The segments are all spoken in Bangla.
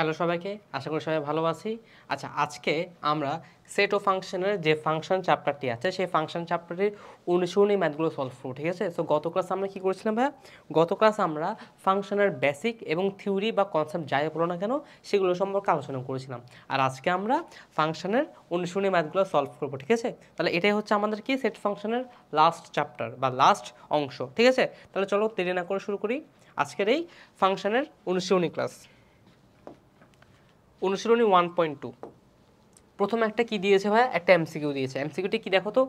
হ্যালো সবাইকে, আশা করি সবাই ভালো আছি। আচ্ছা, আজকে আমরা সেট ও ফাংশনের যে ফাংশন চ্যাপ্টারটি আছে সেই ফাংশন চ্যাপ্টারটির অনুশীলনী ম্যাথগুলো সলভ করব, ঠিক আছে? সো গত ক্লাস আমরা কি করেছিলাম ভাইয়া? গত ক্লাস আমরা ফাংশনের বেসিক এবং থিওরি বা কনসেপ্ট যাই বলো না কেন সেগুলো সম্পর্কে আলোচনা করেছিলাম। আর আজকে আমরা ফাংশনের অনুশীলনী ম্যাথগুলো সলভ করব, ঠিক আছে? তাহলে এটাই হচ্ছে আমাদের কি সেট ফাংশনের লাস্ট চ্যাপ্টার বা লাস্ট অংশ, ঠিক আছে? তাহলে চলো দেরি না করে শুরু করি আজকের এই ফাংশনের অনুশীলনী ক্লাস। অনুশীলনী 1.2 প্রথমে একটা কি দিয়েছে ভাই? একটা এমসিকিউ দিয়েছে। এমসিকিউটি কি দেখো তো,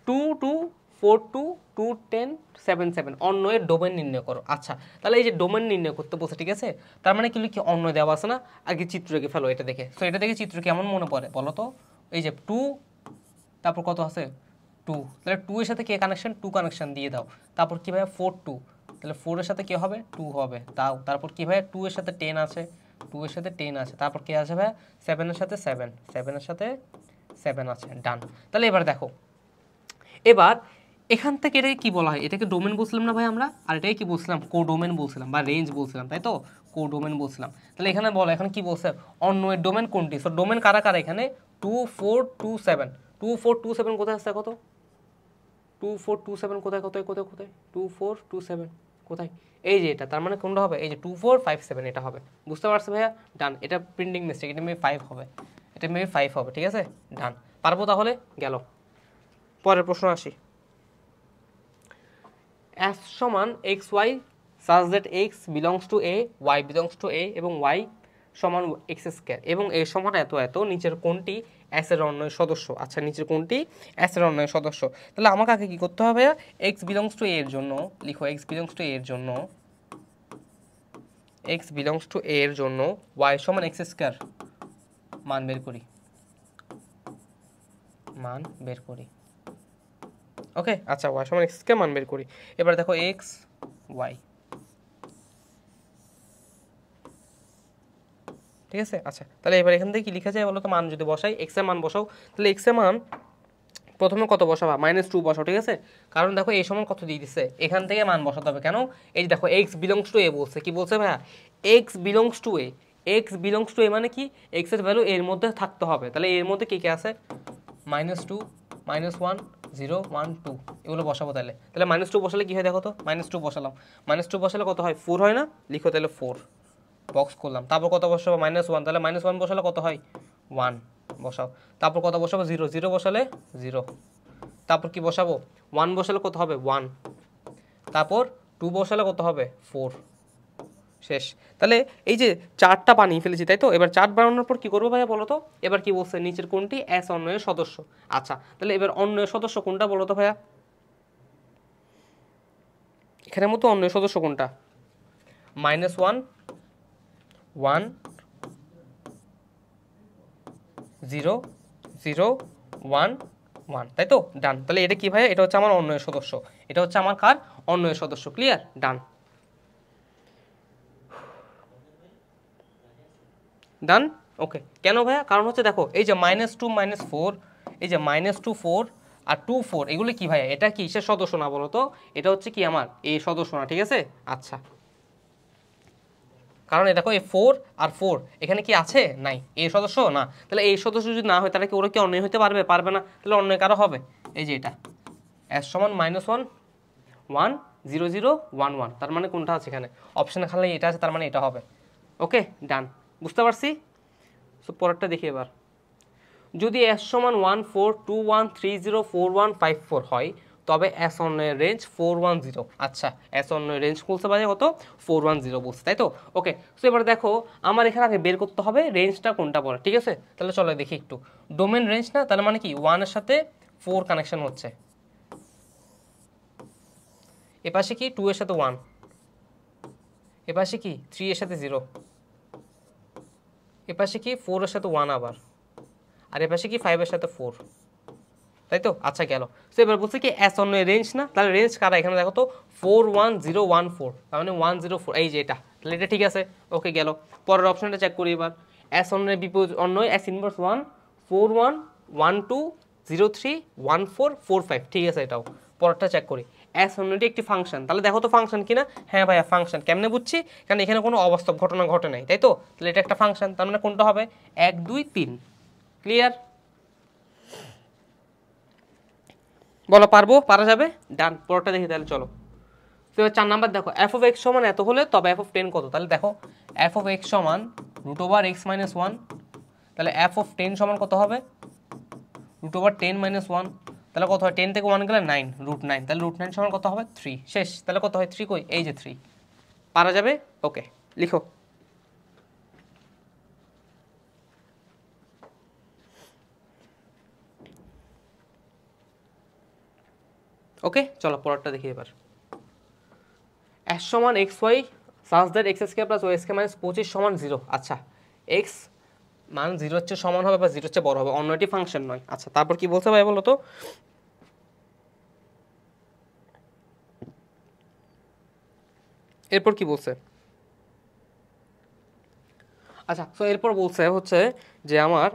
2, 2, 4, 2, 2, 10, 7, 7 অন্বয়ের ডোমেন নির্ণয় করো। আচ্ছা, তাহলে এই যে ডোমেন নির্ণয় করতে বলছে, ঠিক আছে? তার মানে কি অন্বয় দেওয়া আছে না? আগে চিত্র এঁকে ফেলো এটা দেখে। সো এটা দেখে চিত্র কেমন মনে পড়ে বলো তো? এই যে 2, তারপর কত আছে 2, তাহলে 2 এর সাথে কে কানেকশন? 2 কানেকশন দিয়ে দাও। তারপর কি ভাই 4, 2, তাহলে 4 এর সাথে কি হবে? 2 হবে। তারপর কি ভাই 2 এর সাথে 10 আছে, 2 এর সাথে 10 আছে। তারপর কে আছে ভাই? 7 এর সাথে 7, 7 এর সাথে 7 আছে। ডান। তাহলে এবার দেখো, এবার এখান থেকে এটাকে কি বলা হয়? এটাকে ডোমেন বলছিলাম না ভাই আমরা? আর এটাকে কি বলছিলাম? কোডোমেন বলছিলাম বা রেঞ্জ বলছিলাম, তাই তো? কোডোমেন বলছিলাম। তাহলে এখানে বলো, এখানে কি বলছে? অন্বয়ের ডোমেন কোনটি? সো ডোমেন কারা কারা এখানে? 2, 4, 2, 7। 2, 4, 2, 7 কোথায় আসছে? কত? 2, 4, 2, 7 কোথায় কোথায় কোথায় কোথায়? 2, 4, 2, 7 কোথায়? এই যে এটা, তার মানে কোনটা হবে? এই যে 2, 4, 5, 7 এটা হবে। বুঝতে পারছো ভাইয়া? ডান। এটা প্রিন্টিং মিস্টেক, এটা মেবি 5 হবে, এটা মেবি 5 হবে, ঠিক আছে? ডান। পারবো তাহলে? গেল। পরের প্রশ্ন আসি। f সমান x y such that x belongs to a, y belongs to a এবং y সমান এক্স স্কয়ার এবং a সমান এত এত, নিচের কোনটি s এর অন্যয় সদস্য? আচ্ছা, নিচের কোনটি s এর অন্যয় সদস্য? তাহলে আমাকে আগে কি করতে হবে? x belongs to a এর জন্য লিখো, x belongs to a এর জন্য, x belongs to a এর জন্য y সমান এক্স স্কয়ার মান বের করি, মান বের করি। ওকে, আচ্ছা, y সমান এক্স স্কয়ার মান বের করি। এবার দেখো x y, ঠিক আছে? আচ্ছা, তাহলে এবার এখান থেকে কি লেখা যায় বলো তো? মান যদি বসাই, x এর মান বসাও, তাহলে x এর মান প্রথমে কত বসাবা? -2 বসাও, ঠিক আছে? কারণ দেখো এই সমান কত দিয়ে দিচ্ছে, এখান থেকে মান বসাতে হবে। কেন? এই যে দেখো x বিলংস টু a বলছে। কি বলছে ভাইয়া? x belongs to a, x belongs to a মানে কি? x এর ভ্যালু এর মধ্যে থাকতে হবে। তাহলে এর মধ্যে কি কি আছে? -2, -1, 0, 1, 2 এগুলো বসাবো। তাহলে -2 বসালে কি হয় দেখো তো? -2 বসালাম, -2 বসালে কত হয়? 4 হয় না? লিখো তাহলে 4 বক্স করলাম। তারপর কত বসাবো? -1, তাহলে -1 বসালে কত হয়? 1 বসাও। তারপর কত বসাবো? 0, 0 বসালে 0। তারপর কি বসাবো? 1 বসালে কত হবে? 1। তারপর 2 বসালে কত হবে? 4। শেষ। তাহলে এই যে চার্টটা বানিয়ে ফেলেছি, তাই তো? এবার চার্ট বানানোর পর কি করবো ভাইয়া বলো তো? এবার কি বলছে? নিচের কোনটি এস অন্বয়ের সদস্য? আচ্ছা, তাহলে এবার অন্বয়ের সদস্য কোনটা বলো তো ভাইয়া? এখানের মতো অন্বয়ের সদস্য কোনটা? -1, 1, 0, 0, 1, 1, তাই তো? ডান। তাহলে এটা কি ভাই? এটা হচ্ছে আমার অন্বয়ের সদস্য। এটা হচ্ছে আমার কার? অন্বয়ের সদস্য। ক্লিয়ার? ডান। ডান। ওকে। কেন ভাইয়া? কারণ হচ্ছে দেখো, এই যে -2, -4, এই যে -2, 4 আর 2, 4 এগুলো কি ভাইয়া? এটা কি কিসের সদস্য না বলো তো? এটা হচ্ছে কি আমার এই সদস্য না, ঠিক আছে? আচ্ছা, কারণ এই দেখো এই 4 আর 4 এখানে কি আছে? নাই। এই সদস্য না। তাহলে এই সদস্য যদি না হয় তাহলে কি ওরা কি অন্যয় হতে পারবে? পারবে না। তাহলে অন্যয় কারো হবে? এই যে এটা s সমান -1, 1, 0, 0, 1, 1, তার মানে কোনটা আছে এখানে? অপশনে খালি এটা আছে, তার মানে এটা হবে। ওকে, ডান। বুঝতে পারছি? সো পরেরটা দেখি এবার। যদি s সমান 1, 4, 2, 1, 3, 0, 4, 1, 5, 4 হয়, তবে s অন্যয়ের রেঞ্জ 4, 1, 0। আচ্ছা, s অন্যয়ের রেঞ্জ বলতে পারে কত? 4, 1, 0 বলছে, তাই তো? ওকে, সো এবার দেখো আমার এখানে আগে বের করতে হবে রেঞ্জটা কোনটা পড়ে, ঠিক আছে? তাহলে চলো দেখি একটু। ডোমেন রেঞ্জ না, তাহলে মানে কি 1 এর সাথে 4 কানেকশন হচ্ছে, এপাশে কি 2 এর সাথে 1, এপাশে কি 3 এর সাথে 0, এপাশে কি 4 এর সাথে 1 আবার, আর এপাশে কি 5 এর সাথে 4, তাই তো? আচ্ছা, গেল। সো এবার বলছে কি এস অন্যের রেঞ্জ না, তাহলে রেঞ্জ কারা? এখানে দেখো তো 4, 1, 0, 1, 4, তার মানে 1, 0, 4, এই যে এটা। তাহলে এটা ঠিক আছে। ওকে, গেল। পরের অপশনটা চেক করি এবার। এস অন্যের বিপরীত অন্যয় এস ইনভার্স 1, 4, 1, 1, 2, 0, 3, 1, 4, 4, 5, ঠিক আছে এটাও। পরেরটা চেক করি। এস অন্যটি একটি ফাংশন, তাহলে দেখো তো ফাংশন কিনা। হ্যাঁ ভাইয়া ফাংশন। কেমনে বুঝছি? কারণ এখানে কোনো অবাস্তব ঘটনা ঘটে নাই, তাই তো? তাহলে এটা একটা ফাংশন, তার মানে কোনটা হবে? 1 2 3। ক্লিয়ার? বলো পারবো? পারা যাবে? ডান। পরেরটা দেখি তাহলে, চলো। তো এবার 4 নাম্বার দেখো, এফ অফ এক্স সমান এত হলে তবে এফ অফ 10 কত? তাহলে দেখো এফ অফ এক্স সমান √(x−1), তাহলে এফ অফ 10 সমান কত হবে? √10-1। তাহলে কত হয়? 10 থেকে 1 গেলে 9, √9। তাহলে √9 সমান কত হবে? 3। শেষ। তাহলে কত হয়? 3 কই? এই যে 3। পারা যাবে? ওকে, লিখো। ওকে, চলো পরেরটা দেখি এবার। এস সমান x y such that x² + y² - 25 সমান 0। আচ্ছা, এক্স মান 0 হচ্ছে সমান হবে বা 0 হচ্ছে বড় হবে, অন্য একটি ফাংশন নয়। আচ্ছা, তারপর কি বলছে ভাই বলো তো? এরপর কি বলছে? আচ্ছা, তো এরপর বলছে হচ্ছে যে আমার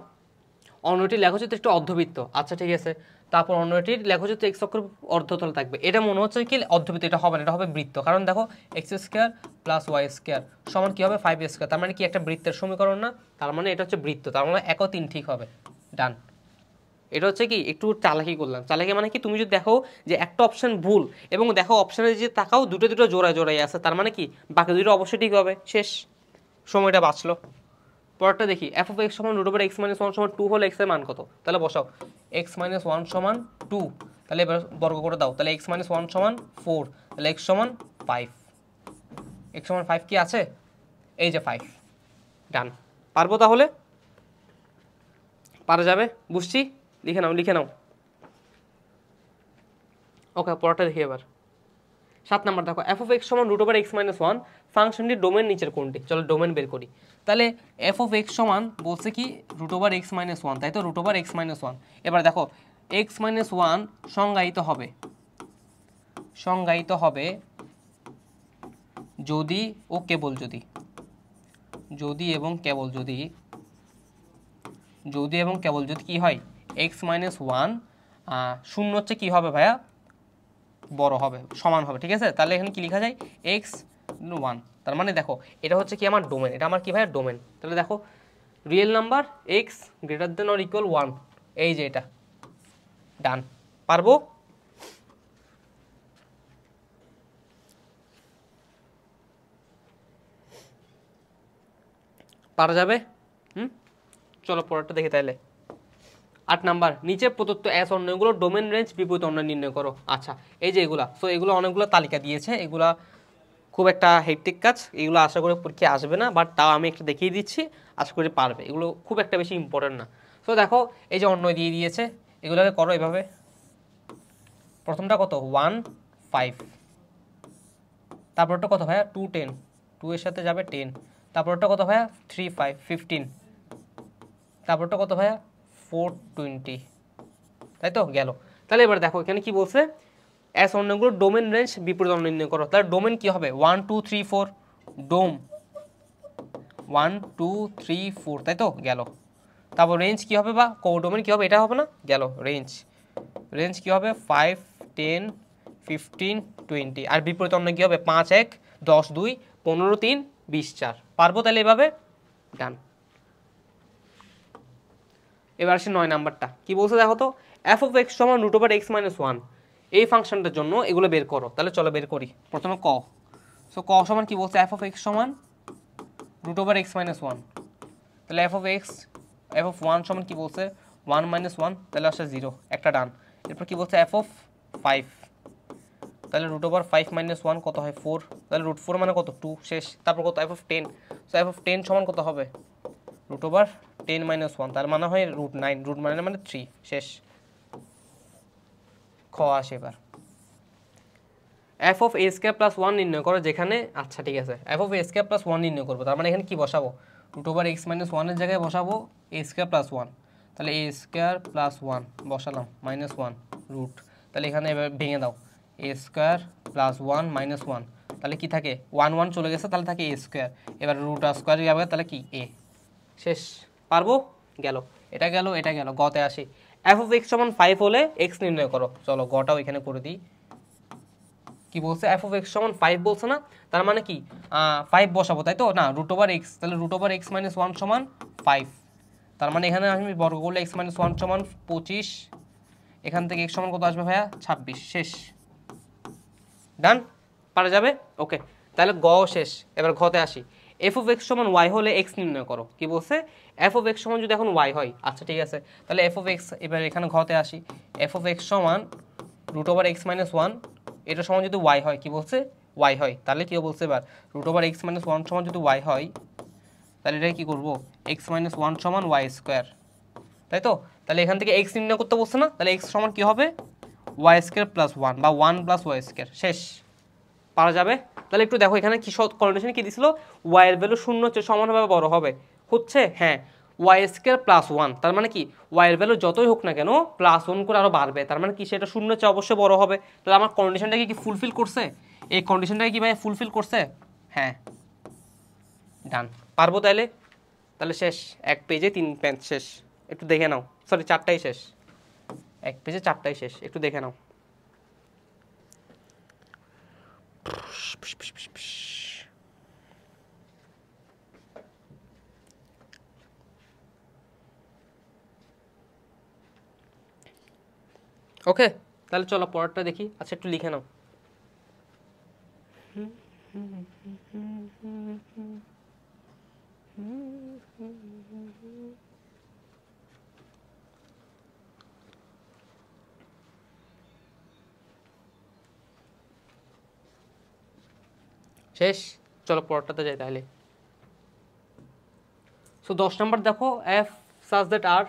অন্যটির লেখচিত্র একটু অর্ধবৃত্ত। আচ্ছা ঠিক আছে, তারপর অন্যটির লেখচিত্র এক্স অক্ষের অর্ধতল থাকবে। এটা মনে হচ্ছে কি অর্ধবৃত্ত, এটা হবে না, এটা হবে বৃত্ত। কারণ দেখো x² + y² সমান কি হবে? 5a²। তার মানে কি একটা বৃত্তের সমীকরণ না? তার মানে এটা হচ্ছে বৃত্ত, তার মানে 1 ও 3 ঠিক হবে। ডান। এটা হচ্ছে কি একটু চালাকি করলাম। চালাকি মানে কি? তুমি যদি দেখো যে একটা অপশন ভুল এবং দেখো অপশনে যে তাকাও দুটো দুটো জোড়ায় জোড়ায় আছে, তার মানে কি বাকি দুটো অবশ্যই ঠিক হবে। শেষ, সময়টা বাঁচলো। পরেরটা দেখি, এফ অফ এক্স সমান √(x−1) সমান 2 হলে এক্স এর মান কত? তাহলে বসাও x−1 সমান 2, তাহলে এবার বর্গ করে দাও। তাহলে x−1 সমান 4, তাহলে x সমান 5। x সমান 5 কি আছে? এই যে 5। ডান। পারবো তাহলে? পারা যাবে? বুঝছি। লিখে নাও, লিখে নাও। ওকে, পরেরটা দেখি এবার। 7 নাম্বার দেখো, এফ অফ এক্স সমান √(x−1) ফাংশনটির ডোমেন নিচের কোনটি? চলো ডোমেন বের করি। তাহলে এফ অফ এক্স সমান বলছে কি √(x−1), তাই তো? √(x−1। এবার দেখো x−1 সংজ্ঞায়িত হবে যদি ও কেবল যদি, যদি এবং কেবল যদি কি হয় x−1 শূন্য হচ্ছে কি হবে ভাইয়া? বড় হবে, সমান হবে। ঠিক আছে, তাহলে এখানে কি লেখা যায়? x1। তার মানে দেখো এটা হচ্ছে কি আমার ডোমেন, এটা আমার কি ভাইয়া? ডোমেন। তাহলে দেখো রিয়েল নাম্বার x > 1, এই যে এটা। ডান। পারবো? পারা যাবে? চলো পরেরটা দেখি তাহলে। 8 নাম্বার, নিচে প্রদত্ত এস অন্যগুলো ডোমেন রেঞ্জ বিপরীত অন্য নির্ণয় করো। আচ্ছা, এই যে এগুলা, সো এগুলো অনেকগুলো তালিকা দিয়েছে। এগুলা খুব একটা হেক্টিক কাজ, এগুলো আশা করি পরীক্ষায় আসবে না, বাট তাও আমি একটা দেখিয়ে দিচ্ছি, আশা করি পারবে। এগুলো খুব একটা বেশি ইম্পর্টেন্ট না। সো দেখো এই যে অন্য দিয়ে দিয়েছে, এগুলোকে করো এভাবে। প্রথমটা কত? 1 5, তারপরটা কত ভাইয়া? 2 10, 2 এর সাথে যাবে 10, তারপরটা কত ভাইয়া? 3 5 15, তারপরটা কত ভাইয়া? 4 20, তাই তো? গেল। তাহলে এবার দেখো এখানে কি বলছে? এস অন্যগুলো ডোমেন রেঞ্জ বিপরীত অন্য নির্ণয় করো। তাহলে ডোমেন কি হবে? 1 2 3 4, ডোম 1 2 3 4, তাই তো? গেল। তারপর রেঞ্জ কি হবে বা কোডোমেন কি হবে? এটা হবে না? গেল। রেঞ্জ কি হবে? 5 10 15 20। আর বিপরীত অন্য কি হবে? 5 1 10 2 15 3 20 4। পারবো তাহলে এভাবে? ডান। এবার আসে 9 নাম্বারটা, কি বলছে দেখো তো? এফ অফ এক্স সমান √(x−1) এই ফাংশনটার জন্য এগুলো বের করো। তাহলে চলো বের করি। প্রথমে ক। সো ক সমান কি বলছে? এফ অফ এক্স সমান √(x−1), তাহলে এফ অফ 1 সমান কি বলছে? 1 - 1, তাহলে আসে 0, একটা ডান। এরপর কি বলছে? এফ অফ 5, তাহলে √5 - 1 কত হয়? 4, তাহলে √4 মানে কত? 2। শেষ। তারপর কত? F of 10, so f of 10 সমান কত হবে? √10 - 1, তার মানে হয় √9, মানে 3। শেষ। খ আসে এবার। এফ অফ a² + 1 নির্ণয় করো যেখানে, আচ্ছা ঠিক আছে, এফ অফ a² + 1 নির্ণয় করবো। তার মানে এখানে কি বসাবো? √(x−1) এর জায়গায় বসাবো a² + 1, তাহলে a² + 1 বসালাম, -1 রুট। তাহলে এখানে এবার ভেঙে দাও, a² + 1 - 1, তাহলে কি থাকে? 1 1 চলে গেছে, তাহলে থাকে a²। এবার √² যাবে, তাহলে কি? a। শেষ। পারবো? গেল। এটা গেল, এটা গেল। গতে আসি। এফ অফ এক্স সমান 5 হলে এক্স নির্ণয় করো। চলো গটাও এখানে করে দিই। কি বলছে, এফ অফ এক্স সমান 5 বলছে না, তার মানে কি 5 বসাবো তাই তো, না রুট ওভার এক্স, তাহলে রুট ওভার এক্স মাইনাস 1 সমান 5, তার মানে এখানে আমি বর্গ করলে এক্স মাইনাস 1 সমান 25, এখান থেকে এক্স সমান কত আসবে ভাইয়া 26, শেষ। ডান, পারা যাবে? ওকে, তাহলে গ শেষ। এবার ঘতে আসি, এফ অফ এক্স সমান ওয়াই হলে এক্স নির্ণয় করো। কি বলছে, এফ অফ এক্স সমান যদি এখন ওয়াই হয়, আচ্ছা ঠিক আছে, তাহলে এফ অফ এক্স, এবার এখানে ঘতে আসি, এফ অফ এক্স সমান রুট ওভার এক্স মাইনাস 1, এটা সমান যদি ওয়াই হয়, কি বলছে ওয়াই হয়, তাহলে কি বলছে এবার রুট ওভার এক্স মাইনাস 1 সমান যদি ওয়াই হয়, তাহলে এটা কি করবো এক্স মাইনাস 1 সমান ওয়াই স্কোয়ার, তাই তো। তাহলে এখান থেকে এক্স নির্ণয় করতে বলছে না, তাহলে এক্স সমান কি হবে ওয়াই স্কোয়ার প্লাস 1 বা 1 প্লাস ওয়াই স্কোয়ার, শেষ। পারা যাবে? তাহলে একটু দেখো এখানে কি কন্ডিশন কি দিছিল, ওয়াই এর ভ্যালু 0 হচ্ছে সমানভাবে বড় হবে, হচ্ছে হ্যাঁ ওয়াই স্কোয়ার প্লাস 1, তার মানে কি ওয়াই এর ভ্যালু যতই হোক না কেন প্লাস 1 করে আরো বাড়বে, তার মানে কি সেটা 0 হচ্ছে অবশ্যই বড় হবে। তাহলে আমার কন্ডিশনটাকে কি ফুলফিল করছে, এই কন্ডিশনটাকে কি ভাই ফুলফিল করছে? হ্যাঁ, ডান। পারবো তাহলে? তাহলে শেষ, এক পেজে 3 পেজ শেষ, একটু দেখে নাও, সরি 4টাই শেষ, এক পেজে 4টাই শেষ, একটু দেখে নাও। ওকে, তাহলে চলো পরেরটা দেখি। আচ্ছা একটু লিখে নাও। শেষ, চলো পরেরটাতে যাই তাহলে। সো 10 নম্বর দেখো, এফ সাচ দ্যাট আর,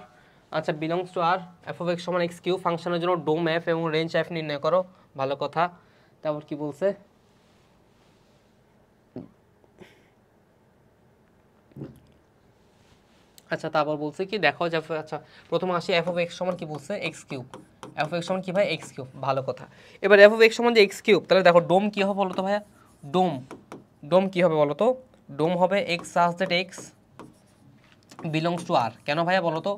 আচ্ছা belongs to R, f of x সমান এক্স কিউ ফাংশনের জন্য ডোম এফ এবং রেঞ্জ এফ নির্ণয় করো। ভালো কথা। তারপর কি বলছে, আচ্ছা তারপর বলছে কি দেখো যে, আচ্ছা প্রথমে আসি এফ অফ এক্স সমান কি বলছে x cube, F of x সমান কি ভাই এক্স কিউব, ভালো কথা। এবার এফ অফ এক্স সমান যে এক্স কিউব, তাহলে দেখো ডোম কি হবে বলো তো ভাইয়া, ডোম ডোম কি হবে বলো তো, ডোম হবে x such that x belongs to R. কেন ভাইয়া বলো তো,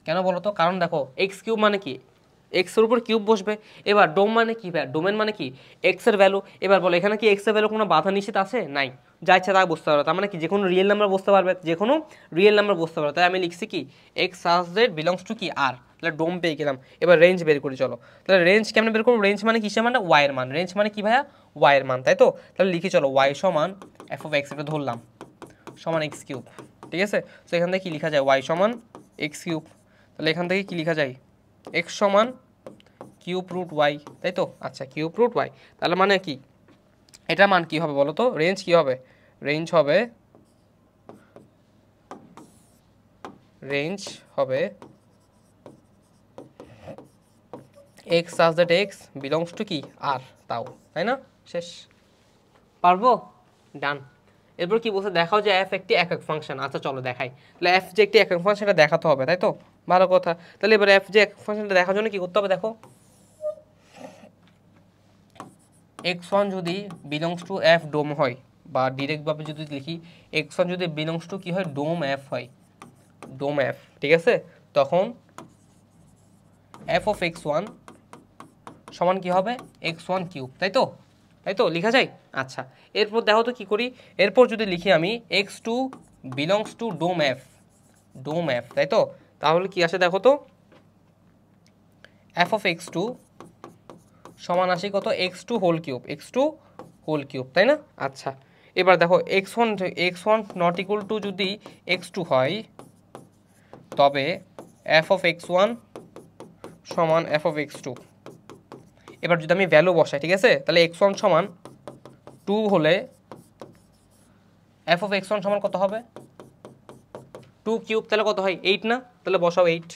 কেন বলো তো, কারণ দেখো এক্স কিউব মানে কি এক্স এর উপর কিউব বসবে, এবার ডোম মানে কি ভাইয়া, ডোমেন মানে কি এক্স এর ভ্যালু। এবার বলো এখানে কি এক্স এর ভ্যালু কোনো বাধা নিষেধ আছে, নাই, যা ইচ্ছা তা বুঝতে পারবে, তার মানে কি যে কোনো রিয়েল নাম্বার বসতে পারবে, যে কোনো রিয়েল নাম্বার বসতে পারবে। তাই আমি লিখছি কি x such that belongs to কি আর, তাহলে ডোম পেয়ে গেলাম। এবার রেঞ্জ বের করি চলো, তাহলে রেঞ্জ কেমন বের করবো, রেঞ্জ মানে কিসের মানে ওয়াই এর মান, রেঞ্জ মানে কি ভাইয়া ওয়াই এর মান, তাই তো। তাহলে লিখি চলো ওয়াই সমান এফ অফ এক্স, এটা ধরলাম সমান এক্স কিউব, ঠিক আছে। তো এখান থেকে কি লেখা যায় ওয়াই সমান এক্স কিউব, তাহলে এখান থেকে কি লেখা যায় এক্স সমান কিউব রুট ওয়াই, তাই তো। আচ্ছা কিউব রুট ওয়াই, তাহলে মানে কি এটা মান কি হবে বলো তো, রেঞ্জ কি হবে, রেঞ্জ হবে x such that x belongs two কি আর, তাও, তাই না, শেষ। পারবো? ডান। এরপর কি বলছে, দেখাও যে এফ একটি একক ফাংশন। আচ্ছা চলো দেখাই, তাহলে এফ যে একটি একক ফাংশন এটা দেখাতে হবে, তাই তো, ভালো কথা। তাহলে এবার এফ যে একক ফাংশনটা দেখার জন্য কি করতে হবে দেখো, x1 যদি বিলংস টু এফ ডোম হয়, বা ডিরেক্টভাবে যদি লিখি x1 যদি বিলংস টু কি হয় ডোম এফ হয়, ডোম এফ, ঠিক আছে, তখন এফ অফ x1 সমান কি হবে x1 কিউব, তাই তো, তাই তো লেখা যায়। আচ্ছা এরপর দেখো তো কি করি, এরপর যদি লিখি আমি x2 belongs to dom f, dom f, তাই তো, তাহলে কি আসে দেখো তো, এফ অফ x2 সমান আসে কত x2 whole cube, x2 whole cube, তাই না। আচ্ছা এবার দেখো x1 নট ইকুয়াল টু যদি x2 হয়, তবে এফ অফ x1 সমান এফ অফ x2। এবার যদি আমি ভ্যালু বসাই, ঠিক আছে, তাহলে x1 সমান 2 হলে এফ অফ x1 সমান কত হবে 2 কিউব, তাহলে কত হয় 8 না, তাহলে বসাও 8,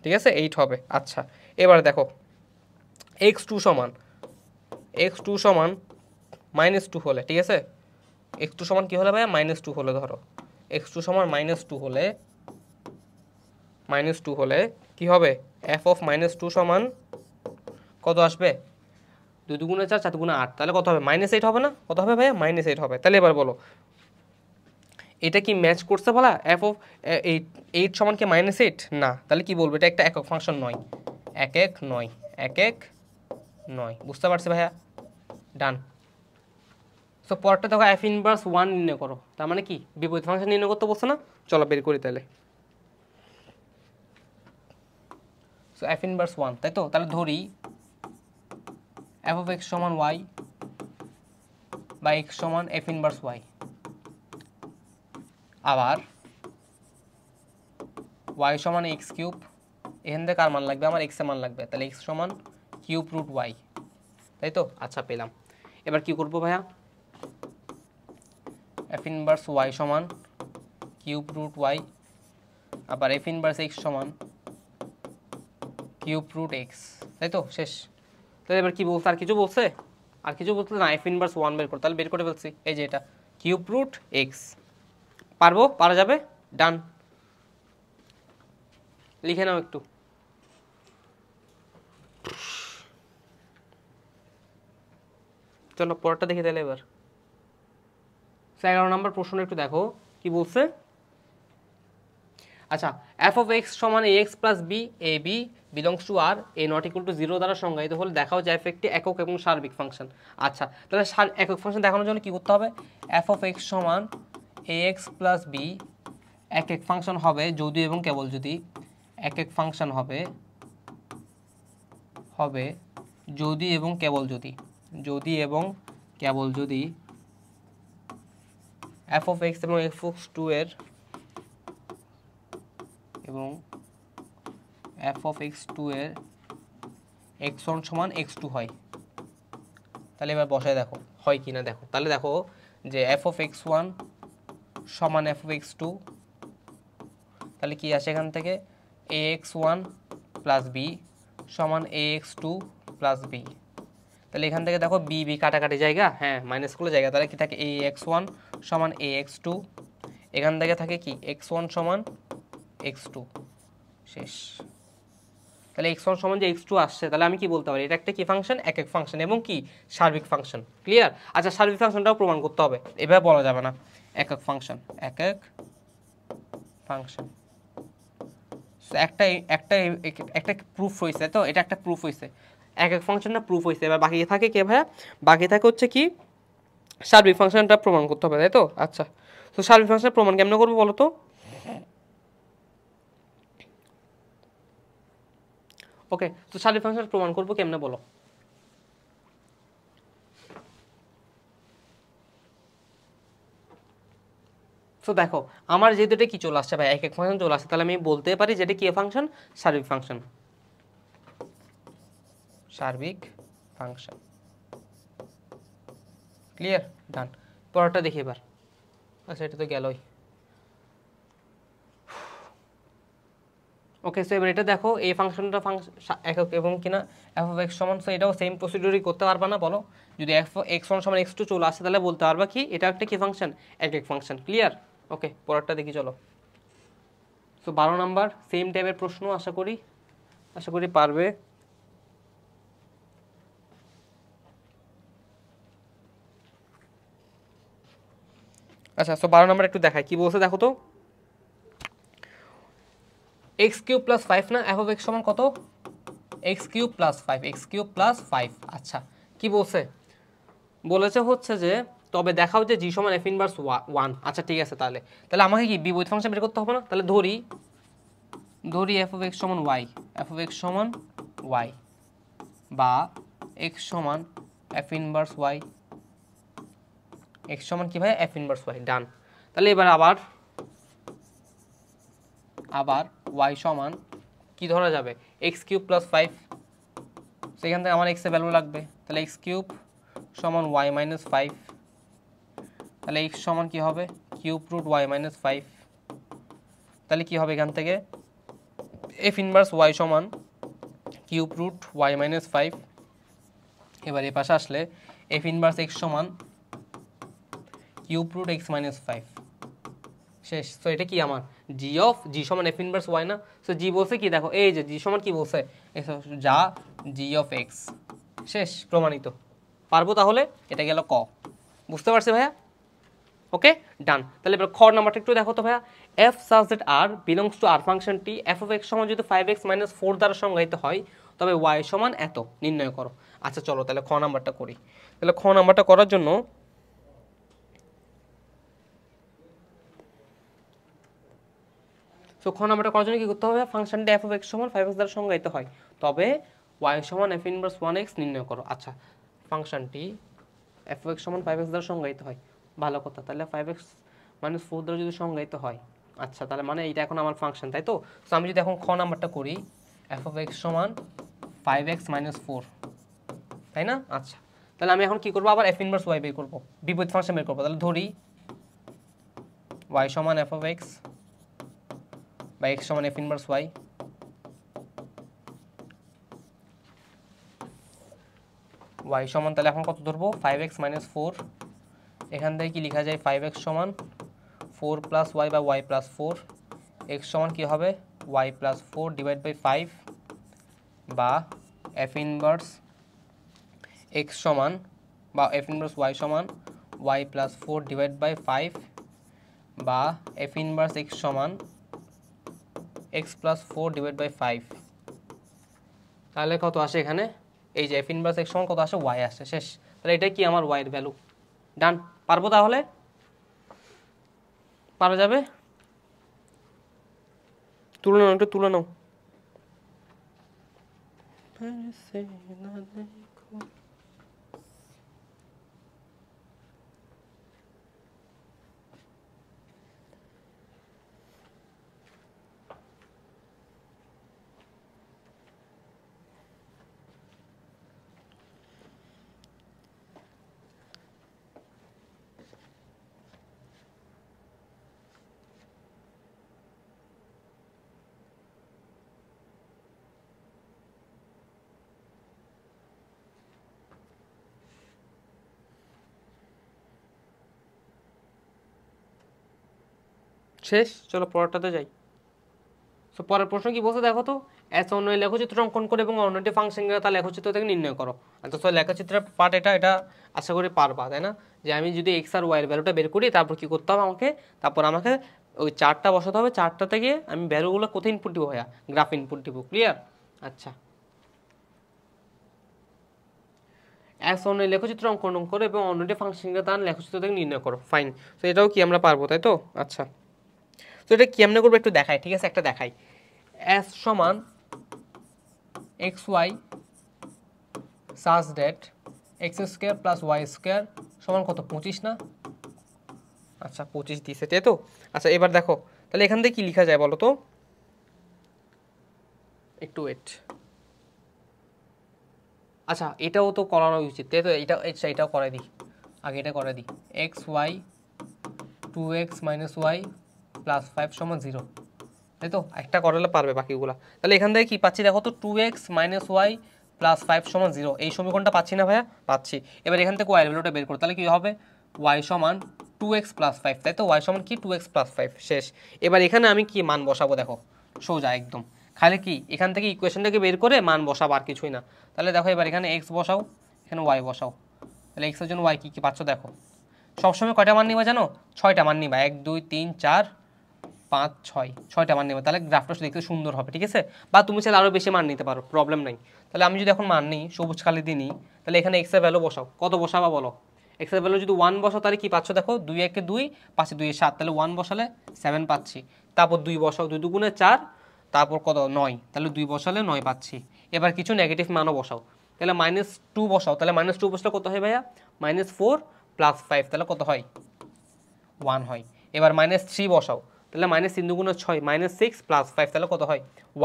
ঠিক আছে 8 হবে। আচ্ছা এবার দেখো x2 সমান -2 হলে, ঠিক আছে, x2 সমান কি হলে ভাইয়া -2 হলে, ধরো x2 সমান -2 হলে কি হবে f অফ -2 সমান কত আসবে 2 দুগুণে 4 4 দুগুণে 8, তাহলে কত হবে -8 হবে না, কত হবে ভাইয়া -8 হবে। তাহলে এবার বলো এটা কি ম্যাচ করছে বলা এফ অফ 8 সমান কি -8 না, তাহলে কি বলবো এটা একটা একক ফাংশন নয়, এক নয়। বুঝতে পারছি ভাইয়া? ডান। সো পরেরটা দেখো এফ ইনভার্স 1 নির্ণয় করো, তার মানে কি বিপরীত ফাংশন নির্ণয় করতে বলছে না, চলো বের করি তাহলে। সো এফ ইনভার্স 1, তাই তো, তাহলে ধরি এফ অফ এক্স সমান ওয়াই বা এক্স সমান এফ ইনভার্স ওয়াই, আবার ওয়াই সমান এক্স কিউব, এখান থেকে কার মান লাগবে, আমার এক্স এর মান লাগবে, তাহলে এক্স সমান কিউব রুট ওয়াই, তাই তো। আচ্ছা পেলাম। এবার কি করবো ভাইয়া, এফ ইনভার্স ওয়াই সমান কিউব রুট ওয়াই, আবার এফ ইনভার্স এক্স সমান কিউব রুট এক্স, তাই তো, শেষ। তাহলে এবার কি বলছে, আর কিছু বলছে, আর কিছু বলতে না, এফ ইনভার্স 1 বের করো, তাহলে বের করে ফেলছি, এই যে এটা কিউব রুট এক্স। পারবো, পারা যাবে, ডান। লিখে নাও একটু। চলো পরেরটা দেখে তাহলে এবার 11 নম্বর প্রশ্নটা একটু দেখো কি বলছে। আচ্ছা, এফ অফ এক্স সমান a x plus b, a b belongs to R, a not equal to 0 দ্বারা সংজ্ঞায়িত হলে দেখাও যে এফ একটি একক এবং সার্বিক ফাংশন। আচ্ছা, তাহলে একক ফাংশন দেখানোর জন্য কি করতে হবে, এফ অফ এক্স সমান এ এক্স প্লাস বি এক ফাংশন হবে যদি এবং কেবল যদি, এক ফাংশন হবে যদি এবং কেবল যদি, যদি এবং কেবল যদি এফ অফ এক্স এবং এফ অফ 2 এর এবং এফ অফ এক্স 2 এর এক্স ওয়ান সমান এক্স টু হয়। তাহলে এবার বসায় দেখো হয় কি না দেখো, তাহলে দেখো যে এফ অফ এক্স ওয়ান সমান এফ অফ এক্স টু, তাহলে কি আসে এখান থেকে এ এক্স ওয়ান প্লাস বি সমান a x two plus B. তাহলে এখান থেকে দেখো বি বি কাটাকাটি জায়গা, হ্যাঁ মাইনাস করলে জায়গা, তাহলে কি থাকে এ এক্স ওয়ান সমান এ এক্স টু, এখান থেকে থাকে কি এক্স ওয়ান সমান এক্স টু, শেষ। তাহলে এক্স ওয়ান সমান যে এক্স টু আসছে, তাহলে আমি কি বলতে পারি এটা একটা কি ফাংশন, এক ফাংশন এবং কি সার্বিক ফাংশন। ক্লিয়ার? আচ্ছা, সার্বিক ফাংশনটাও প্রমাণ করতে হবে, এভাবে বলা যাবে না, এক ফাংশন, এক ফাংশন। একটা একটা একটা প্রুফ হয়েছে, তো এটা একটা প্রুফ হয়েছে, এক ফাংশনটা প্রুফ হয়েছে। এবার বাকি থাকে কে ভাইয়া, বাকি থাকে হচ্ছে কি সার্বিক ফাংশনটা প্রমাণ করতে হবে, তাই তো। আচ্ছা, তো সার্বিক ফাংশন প্রমাণ কেমন করবো বলো তো। ওকে, তো সার্বিক ফাংশন প্রমাণ করবো কেমনে বলো। তো দেখো আমার যেহেতু এটা কি চলে আসছে ভাই, এক ফাংশন চলে আসছে, তাহলে আমি বলতে পারি যেটা কি ফাংশন, সার্বিক ফাংশন, সার্বিক ফাংশন। ক্লিয়ার? ডান। পরেরটা দেখি এবার। আচ্ছা, এটা তো গেলই। ওকে, সো এবার এটা দেখো এই ফাংশনটা একক এবং কিনা এফ অফ এক্স সমান, সো এটাও সেম প্রসিডিউরই করতে পারবা না বলো। যদি এফ এক্স ওয়ান সমান এক্স টু চলে আসে তাহলে বলতে পারবা কি এটা একটা কি ফাংশন, এক ফাংশন। ক্লিয়ার? ওকে, পরেরটা দেখি চলো। সো 12 নাম্বার সেম টাইপের প্রশ্ন, আশা করি পারবে। আচ্ছা, সো 12 নাম্বার একটু দেখায় কি বলছে দেখো তো। এক্স কিউব প্লাস 5 না, এফ অফ এক্স সমান কত, x cube plus 5, x cube plus 5। আচ্ছা, কি বলেছে হচ্ছে যে তবে দেখাও যে জি সমান এফ ইনভার্স 1। আচ্ছা ঠিক আছে, তাহলে আমাকে কি বিপরীত ফাংশন বের করতে হবে না, তাহলে ধরি এফ অফ এক্স সমান ওয়াই, এফ অফ এক্স সমান ওয়াই বা এক্স সমান এফ ইনভার্স ওয়াই, এক্স সমান কি ভাই এফ ইনভার্স ওয়াই। ডান। তাহলে এবার আবার ওয়াই সমান কি ধরা যাবে, এক্স কিউব প্লাস 5, সেখান থেকে আমার এক্স এর ভ্যালু লাগবে, তাহলে এক্স কিউব সমান ওয়াই মাইনাস 5, তাহলে এক্স সমান কি হবে কিউব রুট ওয়াই মাইনাস 5, তাহলে কি হবে এখান থেকে এফ ইনভার্স ওয়াই সমান কিউব রুট ওয়াই মাইনাস 5। এবার এ পাশে আসলে এফ ইনভার্স এক্স সমান কিউব রুট এক্স মাইনাস 5, শেষ। তো এটা কি আমার জি সমান এফ ইনভার্স ওয়াই না, সো জি বলছে কি দেখো এই যে জি সমান কি বলছে যা জি অফ এক্স, শেষ, প্রমাণিত। পারবো তাহলে, এটা গেল ক। বুঝতে পারছি ভাইয়া? ওকে ডান। তাহলে এবার খ নাম্বারটা একটু দেখো তো ভাইয়া, f such that R belongs to R ফাংশনটি এফ অফ এক্স সমান যদি 5x - 4 দ্বারা সংজ্ঞায়িত হয় তবে y সমান এত নির্ণয় করো। আচ্ছা চলো তাহলে খ নাম্বারটা করি। তাহলে খ নাম্বারটা করার জন্য সো খ নাম্বারটা করার জন্য কি করতে হবে, ফাংশনটি এফ অফ এক্স সমান 5x দ্বারা সংজ্ঞায়িত হয় তবে y সমান f ইনভার্স 1x নির্ণয় করো। আচ্ছা ফাংশনটি এফ অফ এক্স সমান 5x দ্বারা সংজ্ঞায়িত হয়, ভালো কথা। তাহলে 5x - 4 দ্বারা যদি সংজ্ঞায়িত হয়, আচ্ছা তাহলে মানে এইটা এখন আমার ফাংশন, তাই তো। সো আমি যদি এখন খ নাম্বারটা করি, এফ অফ এক্স সমান 5x - 4, তাই না। আচ্ছা তাহলে আমি এখন কি করবো, আবার এফ ইনভার্স ওয়াই বের করবো, বিপরীত ফাংশন বের করবো। তাহলে ধরি y সমান এফ অফ এক্স বা x সমান এফ ইনভার্স ওয়াই, y সমান তাহলে এখন কত ধরবো 5x - 4, এখান থেকে কি লেখা যায় 5x সমান 4 প্লাস ওয়াই বা y প্লাস 4, x সমান কি হবে y প্লাস 4 ডিভাইড বাই 5 বা f ইনভার্স x সমান বা f ইনভার্স y সমান y প্লাস 4 ডিভাইড বাই 5 বা f ইনভার্স x সমান x প্লাস 4 ডিভাইড বাই 5। তাহলে কত আসে এখানে, এই যে f ইনভার্স x সমান কত আসে y আসে, শেষ। তাহলে এটা কি আমার y এর ভ্যালু, ডান। পারবো তাহলে, পারা যাবে, তুলে নাও একটু তুলে নাও। শেষ, চলো পরেরটাতে যাই। সো পরের প্রশ্ন কি বলছে দেখো তো, এস অন্যের লেখচিত্র অঙ্কন করে এবং অন্যটি ফাংশন তার লেখচিত্র থেকে নির্ণয় করো। আচ্ছা তো লেখচিত্রের পার্ট এটা আশা করি পারবা, তাই না। যে আমি যদি এক্স আর ওয়াই এর ভ্যালুটা বের করি, তারপর কি করতে হবে আমাকে, তারপর আমাকে ওই চারটা বসাতে হবে, চারটা থেকে আমি ভ্যালুগুলো কোথায় ইনপুট দিব ভাইয়া, গ্রাফ ইনপুট দিব, ক্লিয়ার। আচ্ছা এস অন্যের লেখচিত্র অঙ্কন করো এবং অন্যটি ফাংশন তার লেখচিত্র থেকে নির্ণয় করো, ফাইন। তো এটাও কি আমরা পারবো, তাই তো। আচ্ছা তো এটা কেমনে করবো একটু দেখাই, ঠিক আছে, একটা দেখাই। এস সমান x y such that x square plus y square সমান কত 25 না। আচ্ছা 25 দিছে, তাই তো। আচ্ছা এবার দেখো তাহলে এখান থেকে কি লেখা যায় বলো তো, একটু ওয়েট। আচ্ছা এটাও তো করানো উচিত, তাই তো। এটাও করাই দিই, আগে এটা করাই দিই। X Y 2x - Y plus 5 সমান 0, তাই তো। একটা করালে পারবে বাকিগুলা। তাহলে এখান থেকে কি পাচ্ছি দেখো তো, 2x - ওয়াই প্লাস 5 সমান 0, এই সমীকরণটা পাচ্ছি না ভাইয়া, পাচ্ছি। এবার এখান থেকে ওয়াই ভ্যালুটা বের করো, তাহলে কি হবে y সমান 2x প্লাস 5, তাই তো। y সমান কি 2x প্লাস 5, শেষ। এবার এখানে আমি কি মান বসাবো দেখো, সোজা একদম, খালি কি এখান থেকে ইকুয়েশনটাকে বের করে মান বসাবো, আর কিছুই না। তাহলে দেখো এবার এখানে x বসাও, এখানে y বসাও। তাহলে x এর জন্য y কি পাচ্ছ দেখো, সবসময় কয়টা মান নিবা জানো, 6টা মান নিবা, 1 2 3 4 5 6, 6টা মান নেবে, তাহলে গ্রাফটা দেখতে সুন্দর হবে, ঠিক আছে। বা তুমি চাইলে আরও বেশি মান নিতে পারো, প্রবলেম নাই। তাহলে আমি যদি এখন মান নিই, সবুজ কালি দিয়ে নিই, তাহলে এখানে এক্স এর ভ্যালু বসাও, কত বসাবা বলো। এক্স এর ভ্যালু যদি 1 বসাও তাহলে কি পাচ্ছ দেখো, 2 1 2 5 2 7, তাহলে 1 বসালে 7 পাচ্ছি। তারপর 2 বসাও, 2 2 4, তারপর কত 9, তাহলে 2 বসালে 9 পাচ্ছি। এবার কিছু নেগেটিভ মানও বসাও, তাহলে -2 বসাও, তাহলে -2 বসলে কত হয় ভাইয়া, -4 প্লাস 5, তাহলে কত হয় 1 হয়। এবার -3 বসাও, তাহলে -3 × 6 -6 প্লাস 5, তাহলে কত হয়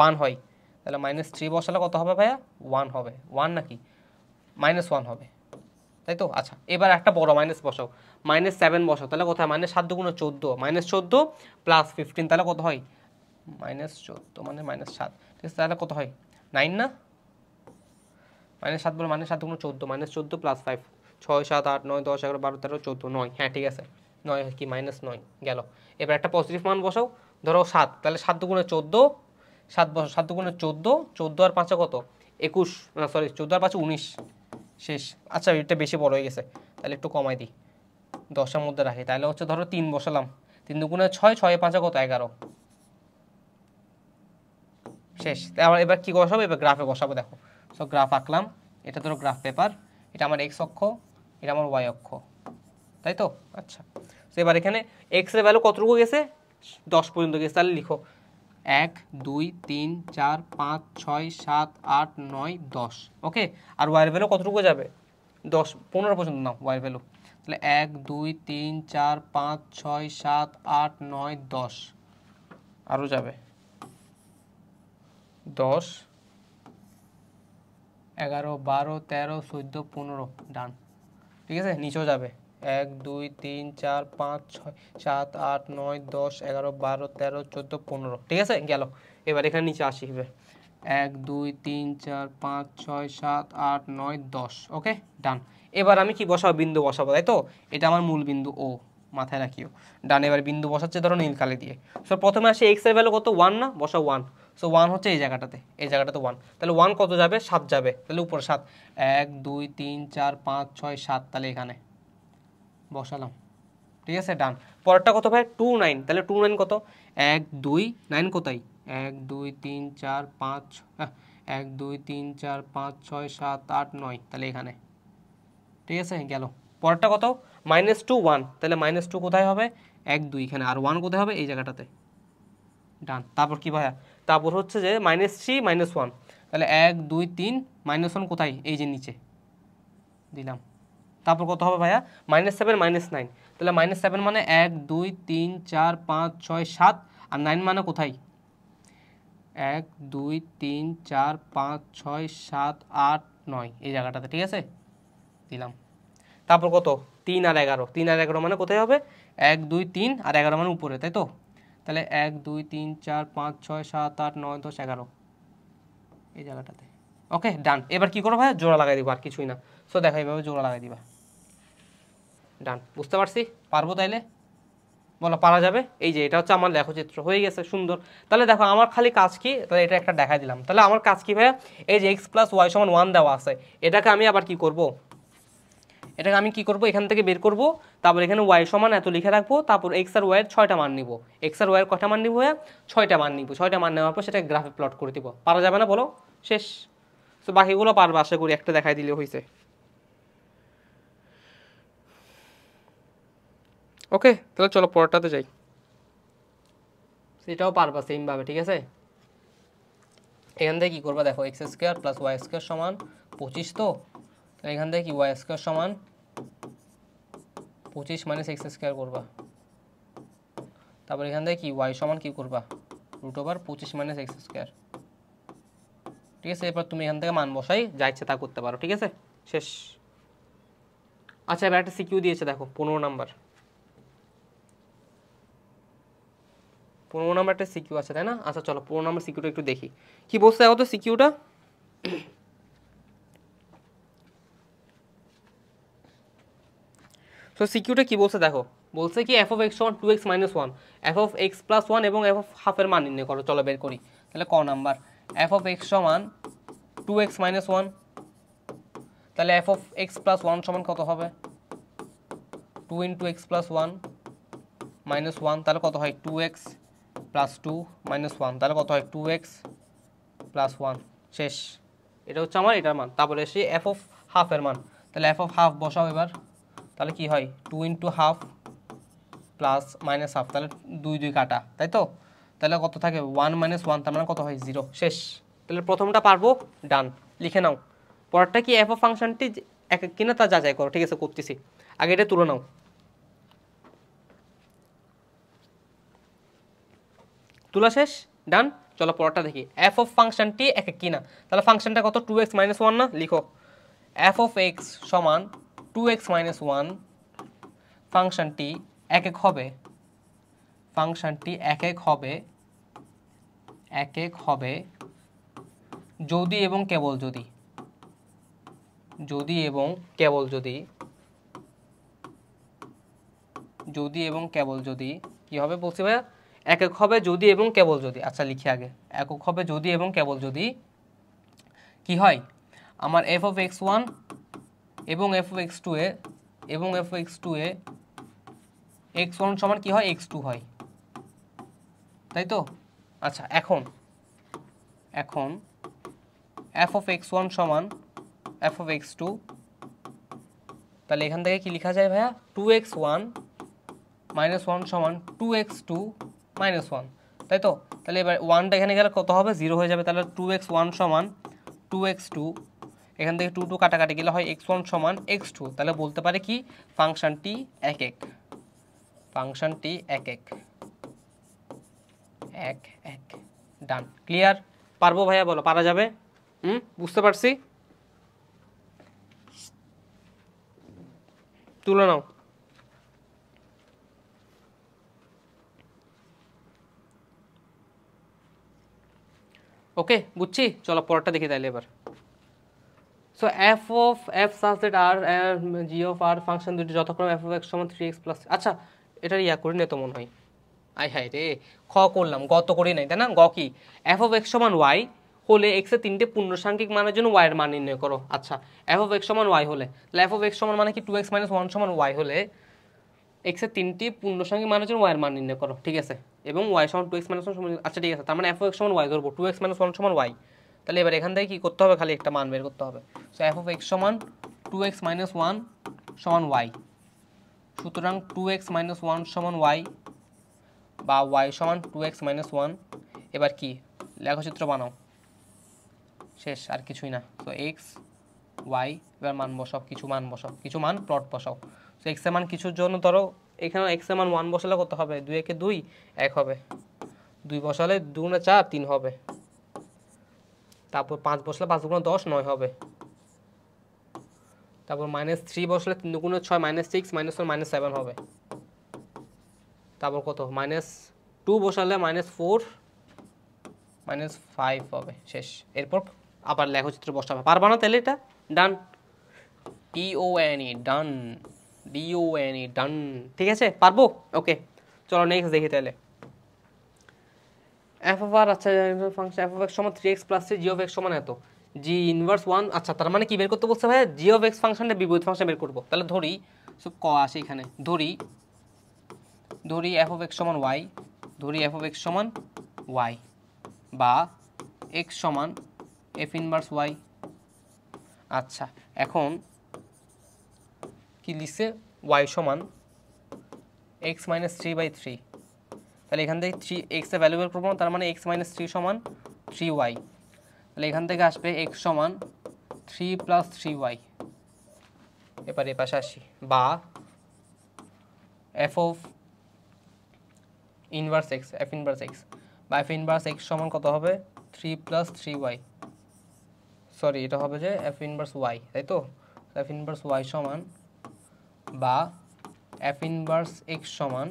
1 হয়। তাহলে -3 বসালে কত হবে ভাইয়া 1 হবে, 1 নাকি -1 হবে, তাই তো। আচ্ছা এবার একটা বড় মাইনাস বসাও, -7 বসাও, তাহলে কত হয় -7 × 14 -14 প্লাস 15, তাহলে কত হয় -14 মানে -7, ঠিক আছে। তাহলে কত হয় 9 না, -7 বলে -7 × 14 -14 প্লাস 5 6 7 8 9 10 11 12 13 14 9, হ্যাঁ ঠিক আছে 9 কি -9 গেল। এবার একটা পজিটিভ মান বসাও, ধরো 7, তাহলে 7 × 14 7 বসাও, 7 × 14 14 আর 5 কত 21, না সরি 14 আর 5 19, শেষ। আচ্ছা এটা বেশি বড় হয়ে গেছে, তাহলে একটু কমাই দিই, 10-এর মধ্যে রাখি, তাহলে হচ্ছে ধরো 3 বসালাম, 3 দুগুণে 6, 6 5 কত 11, শেষ। তাই এবার কি বসাবো, এবার গ্রাফে বসাবো। দেখো সো গ্রাফ আঁকলাম, এটা ধরো গ্রাফ পেপার, এটা আমার এক্স অক্ষ, এটা আমার ওয়াই অক্ষ, তাই তো। আচ্ছা, তো এবার এখানে এক্স এর ভ্যালু কতটুকু গেছে, 10 পর্যন্ত গেছে, তাহলে লিখো 1 2 3 4 5 6 7 8 9 10। ওকে, আর ওয়াই এর ভ্যালু কতটুকু যাবে, 10 15 পর্যন্ত নাও ওয়াই এর ভ্যালু, তাহলে 1 2 3 4 5 6 7 8 9 10, আরও যাবে 10 11 12 13 14 15, ডান। ঠিক আছে, নিচেও যাবে 1 2 3 4 5 6 7 8 9 10 11 12 13 14 15, ঠিক আছে গেল। এবার এখানে নিচে আসি, 1 2 3 4 5 6 7 8 9 10, ওকে ডান। এবার আমি কি বসাবো, বিন্দু বসাবো, তাই তো। এটা আমার মূল বিন্দু ও, মাথায় রাখিও ডান। এবার বিন্দু বসাচ্ছে ধরো নীল কালি দিয়ে। সো প্রথমে আসে এক্স এর ভ্যালু কত, 1 না, বসাও 1। সো 1 হচ্ছে এই জায়গাটাতে, এই জায়গাটাতে 1, তাহলে 1 কত যাবে, 7 যাবে, তাহলে উপরে 7, 1 2 3 4 5 6 7, তাহলে এখানে বসালাম, ঠিক আছে ডান। পরেরটা কত ভাই, 2 9, তাহলে 2 9 কত, 1 2 9 কোথায়, 1 2 3 4 5 1 2 3 4 5 6 7 8 9, তাহলে এখানে, ঠিক আছে গেল। পরেরটা কত, -2 1, তাহলে -2 কোথায় হবে, 1 2 এখানে, আর 1 কোথায় হবে, এই জায়গাটাতে, ডান। তারপর কি ভাইয়া, তারপর হচ্ছে যে -3 -1, তাহলে 1 2 3 -1 কোথায়, এই যে নিচে দিলাম। তারপর কত হবে ভাইয়া, -7 -9, তাহলে -7 মানে 1 2 3 4 5 6 7, আর 9 মানে কোথায়, 1 2 3 4 5 6 7 8 9, এই জায়গাটাতে, ঠিক আছে দিলাম। তারপর কত, 3 আর 11, 3 আর 11 মানে কোথায় হবে, 1 2 3 আর 11 মানে উপরে, তাই তো। তাহলে 1 2 3 4 5 6 7 8 9 10 11, এই জায়গাটাতে, ওকে ডান। এবার কি করবো ভাইয়া, জোড়া লাগাই দিব, আর কিছুই না। সো দেখো এইভাবে জোড়া লাগাই দিবা, ডান। বুঝতে পারছি, পারবো তাইলে বলো, পারা যাবে। এই যে এটা হচ্ছে আমার লেখচিত্র হয়ে গেছে, সুন্দর। তাহলে দেখো আমার খালি কাজ কি, তাহলে এটা একটা দেখাই দিলাম। তাহলে আমার কাজ কি ভাইয়া, এই যে x + y = 1 দেওয়া আছে, এটাকে আমি আবার কি করব, এটাকে আমি কি করব, এখান থেকে বের করব, তারপর এখানে y সমান এত লিখে রাখবো, তারপর x আর y এর 6টা মান নিব। x আর y এর কয়টা মান নিব ভাইয়া, 6টা মান নিব। 6টা মান নেওয়ার পর সেটা গ্রাফে প্লট করে দিব। পারা যাবে না বলো, শেষ। তো বাকিগুলো পারবা আশা করি, একটা দেখাই দিলে হয়েছে। ওকে, তাহলে চলো পরেরটাতে যাই, সেটাও পারবা সেম ভাবে, ঠিক আছে। এখান থেকে কি করবা, দেখো x² + y² সমান 25, তো এখান থেকে কি y² সমান 25 - x² করবা। তারপর এখান থেকে কি y সমান কি করবা, √25 - x², ঠিক আছে। এরপর তুমি এখান থেকে মান বসাই যা ইচ্ছে তা করতে পারো, ঠিক আছে, শেষ। আচ্ছা, এবার একটা সিকিউ দিয়েছে, দেখো 15 নাম্বার, 15 নাম্বার একটা সিকিউ আছে, তাই না। আচ্ছা চলো 15 নাম্বার সিকিউটা একটু দেখি, কি বলছে দেখো তো সিকিউটা। তো সিকিউটা কি বলছে দেখো, বলছে কি f(x) = 2x - 1, f(x + 1) এবং f(½ এর মান নির্ণয় করো। চলো বের করি, তাহলে ক নাম্বার, f(x) = 2x - 1, তাহলে f(x + 1) সমান কত হবে, 2 × x + 1 - 1, তাহলে কত হয় 2x + 2 - 1, তাহলে কত হয় 2x + 1, শেষ। এটা হচ্ছে আমার এটার মান। তারপরে এসে f(½ এর মান, তাহলে f(½ বসাও এবার, তাহলে কি হয় 2 × ½ + -½ তাহলে 2 2 কাটা, তাই তো। তাহলে কত থাকে 1 - 1, তার মানে কত হয় 0, শেষ। তাহলে প্রথমটা পারবো, ডান, লিখে নাও। পরেরটা কি f ফাংশনটি এক কিনা তা যাচাই করো, ঠিক আছে করতেছি। আগে এটা তুলে নাও, তুলা শেষ, ডান। চলো পরেরটা দেখি, f ফাংশনটি এক কিনা, তাহলে ফাংশনটা কত 2x - 1 না, লিখো f(x) = 2x - 1, ফাংশনটি এক হবে, ফাংশনটি এক হবে যদি এবং কেবল যদি, যদি এবং কেবল যদি, যদি এবং কেবল যদি কি হবে বলছি ভাইয়া, একক হবে যদি এবং কেবল যদি। আচ্ছা লিখি আগে, একক হবে যদি এবং কেবল যদি কি হয়, আমার f(x1) এবং f(x2) এ x1 সমান কি হয় x2 হয়, তাই তো? আচ্ছা এখন f of x1 সমান f of x2, তাহলে এখান থেকে কি লেখা যায় ভাইয়া 2x1 মাইনাস 1 সমান 2x2 মাইনাস 1, তাই তো? তাহলে এবার 1টা এখানে গেলে কত হবে 0 হয়ে যাবে, তাহলে 2x1 সমান 2x2, এখান থেকে 2 2 কাটাকাটি গেলে হয় x1 সমান x2, তাহলে বলতে পারে কি ফাংশনটি এক এক ডান। ক্লিয়ার? পারবো ভাইয়া? বলো পারা যাবে? বুঝতে পারছি? তুলে নাও। ওকে, বুঝছি। চলো পরেরটা দেখি তাহলে এবার। So f of f such that R g of R function দুটি যথাক্রমে এফ অফ এক্স সমান 3x প্লাস, আচ্ছা এটার ইয়া করি না তো মনে হয়, আই হাই রে খ করলাম, গ তো করি নাই তাই না? গ কি এফ অফ এক্স সমান ওয়াই হলে এক্স এর 3টে পূর্ণসাংখ্যিক মানের জন্য ওয়াই এর মান নির্ণয় করো। আচ্ছা এফ অফ এক্স সমান ওয়াই হলে, তাহলে এফ অফ এক্স সমান মানে কি 2x - 1 সমান ওয়াই হলে এক্স এর 3টি পূর্ণসাংখ্যিক মানের জন্য ওয়াই এর মান নির্ণয় করো, ঠিক আছে? এবং ওয়াই সমান 2x - 1 সমান, আচ্ছা ঠিক আছে, তার মানে এফ অফ এক্স সমান ওয়াই ধরবো, 2x - 1 সমান ওয়াই। তাহলে এবার এখান থেকে কি করতে হবে, খালি একটা মান বের করতে হবে। সো এফ অফ এক্স সমান 2x - 1 সমান ওয়াই, সুতরাং 2x - 1 সমান ওয়াই বা ওয়াই সমান 2x - 1। এবার কি লেখচিত্র বানাও, শেষ, আর কিছুই না। তো এক্স ওয়াই, এবার মান বসাও, কিছু মান প্লট বসাও। তো এক্স এর মান কিছুর জন্য ধরো এখানে এক্স এর মান 1 বসালে কত হবে, 2 একে 2 1 হবে, 2 বসালে 2 গুণে 4 3 হবে, তারপর 5 বসলে 5 গুণে 10 9 হবে, তারপর -3 বসলে 3 গুণে 6 -6 -1 -7 হবে, তারপর কত -2 বসালে -4 -5 হবে, শেষ। এরপর আবার লেখচিত্র বসাবে, পারবা না তাহলে এটা ডান, DONE ডান, DONE ডান, ঠিক আছে? পারবো? ওকে চলো নেক্সট দেখি তাহলে। এফ অফ আর, আচ্ছা ফাংশন এফ অফ এক্স সমান 3x plus 3 g of x সমান এত, জি ইনভার্স 1, আচ্ছা তার মানে কি বের করতে বলছে ভাই, জি অফ এক্স ফাংশনটা বিপরীত ফাংশন বের করবো। তাহলে ধরি সব ক আসে এখানে, ধরি এফ অফ এক্স সমান ওয়াই, ধরি এফ অফ এক্স সমান ওয়াই বা এক্স সমান এফ ইনভার্স ওয়াই। আচ্ছা এখন কি লিখছে, ওয়াই সমান এক্স মাইনাস 3/3, তাহলে এখান থেকে 3x এর ভ্যালু বের করবো, তার মানে x - 3 সমান 3y, তাহলে এখান থেকে আসবে x সমান 3 + 3y। এবার এ পাশে আসি, বা f of inverse x, f inverse x বা f ইনভার্স x সমান কত হবে 3 + 3y, সরি এটা হবে যে f ইনভার্স y, তাই তো? f ইনভার্স y সমান বা f ইনভার্স x সমান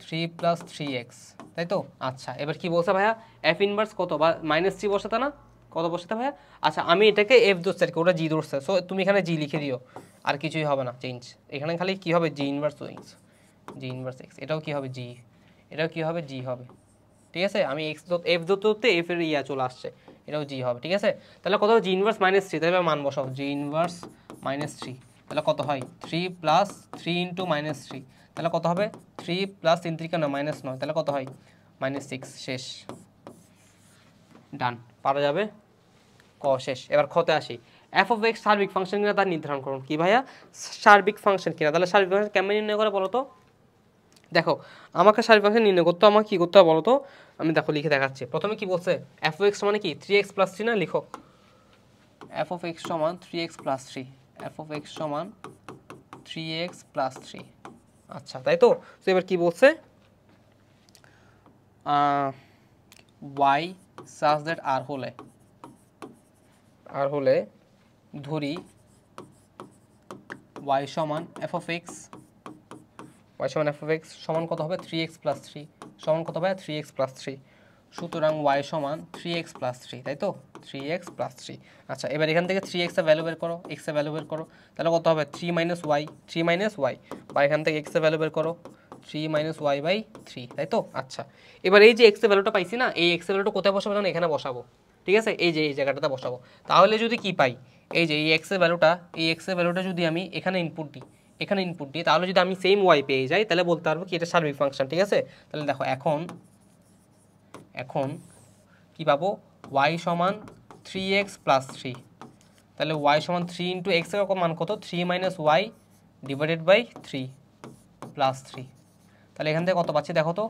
3 + 3x, তাই তো? আচ্ছা এবার কি বলছে ভাইয়া, f ইনভার্স কত বা -3 বসাতে না, কত বসাতে ভাইয়া? আচ্ছা আমি এটাকে f ধরছি আর কি, ওটা g ধরছে, সো তুমি এখানে g লিখে দিও, আর কিছুই হবে না চেঞ্জ, এখানে খালি কি হবে g ইনভার্স x, এটাও কি হবে g, এটাও কি হবে g হবে, ঠিক আছে? আমি x f ধরতে f এর ইয়া চলে আসছে, এটাও g হবে, ঠিক আছে? তাহলে কত হবে g ইনভার্স -3, তাহলে মান বসাও g ইনভার্স -3, তাহলে কত হয় 3 + 3 × -3, তাহলে কত হবে 3 + 3 × 9 তাহলে কত হয় -6, শেষ, ডান। পারা যাবে? ক শেষ। এবার খতে আসি, এফ অফ এক্স সার্বিক ফাংশন কিনা তার নির্ধারণ করুন। কি ভাইয়া সার্বিক ফাংশন কিনা, তাহলে সার্বিক ফাংশন কেমন নির্ণয় করে বলো তো? দেখো আমাকে সার্বিক ফাংশন নির্ণয় করতে আমাকে কি করতে হবে বলো তো, আমি দেখো লিখে দেখাচ্ছি। প্রথমে কি বলছে, এফ অফ এক্স মানে কি 3x + 3 না, লিখো এফ অফ এক্স সমান 3x + 3, এফ অফ এক্স সমান 3x + 3, আচ্ছা তাই তো? তো এবার কি বলছে, ওয়াই সাচ দ্যাট আর হলে ধরি ওয়াই সমান এফ অফ এক্স, সমান কত হবে 3x + 3 সমান কত হবে 3x + 3, সুতরাং ওয়াই সমান 3x + 3, তাই তো? 3x + 3। আচ্ছা এবার এখান থেকে 3x এর ভ্যালু বের করো, x এর ভ্যালু বের করো, তাহলে কত হবে 3 - y, বা এখান থেকে x এর ভ্যালু বের করো 3 - y/3, তাই তো? আচ্ছা এবার এই যে x এর ভ্যালুটা পাইছি না, এই x এর ভ্যালুটা কোথায় বসাবো জানো, এখানে বসাবো, ঠিক আছে? এই যে এই জায়গাটাতে বসাবো, তাহলে যদি কি পাই, এই যে এই x এর ভ্যালুটা যদি আমি এখানে ইনপুট দিই, এখানে ইনপুট দিই, তাহলে যদি আমি সেম ওয়াই পেয়ে যাই তাহলে বলতে পারবো কি এটা সার্বিক ফাংশন, ঠিক আছে। তাহলে দেখো এখন কি পাবো, ওয়াই সমান 3x প্লাস 3, তাহলে ওয়াই সমান 3 ইন্টু এক্স এর মান কত, 3 minus y divided by 3 plus 3। তাহলে এখান থেকে কত পাচ্ছি দেখো তো,